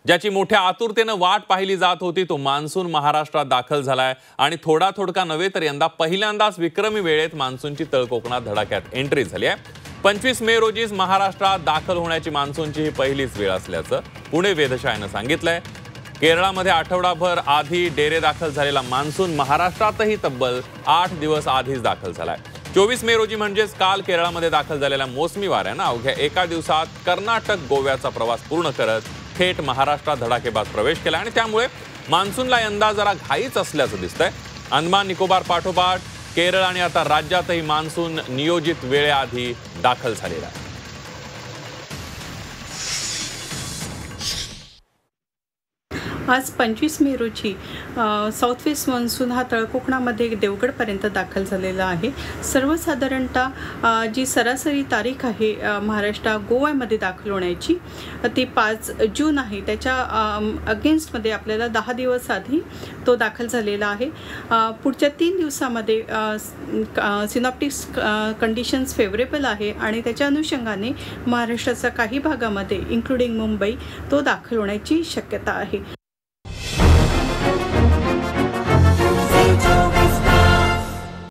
ज्याची मोठ्या आतुरतेने वाट पाहिली जात होती तो मान्सून महाराष्ट्रात दाखल झालाय आणि थोडा नव्हे तर यंदा पहिल्यांदाच विक्रमी वेळेत मान्सूनची तळ कोकणात धडाक्यात एंट्री झाली आहे। 25 मे रोजीच महाराष्ट्रात दाखल होण्याची मान्सूनची ही पहिलीच वेळ असल्याचं पुणे वेधशाळेनं सांगितलंय। केरळामध्ये आठवडाभर आधी डेरे दाखल झालेला मान्सून महाराष्ट्रातही तब्बल 8 दिवस आधीच दाखल झालाय। 24 मे रोजी म्हणजेच काल केरळामध्ये दाखल झालेल्या मोसमी वाऱ्यानं अवघ्या एका दिवसात कर्नाटक गोव्याचा प्रवास पूर्ण करत थेट महाराष्ट्रात धडाकेबाज प्रवेश केला आणि त्यामुळे मान्सूनला यंदा जरा घाईच असल्याचं दिसतंय। अंदमान निकोबार पाठोपाठ केरळ आणि आता राज्यातही मान्सून नियोजित वेळेआधी दाखल झालेला आहे। आज 25 मे रोजी साऊथ वेस्ट मान्सून हा तळकोकणामध्ये देवगडपर्यंत दाखल झालेला आहे। सर्वसाधारणतः जी सरासरी तारीख आहे महाराष्ट्र गोव्यामध्ये दाखल होण्याची ती 5 जून आहे। त्याच्या अगेन्स्टमध्ये आपल्याला 10 दिवस आधी तो दाखल झालेला आहे। पुढच्या 3 दिवसामध्ये सिनॉप्टिक्स कंडिशन्स फेवरेबल आहे आणि त्याच्या अनुषंगाने महाराष्ट्राच्या काही भागामध्ये इन्क्लुडिंग मुंबई तो दाखल होण्याची शक्यता आहे।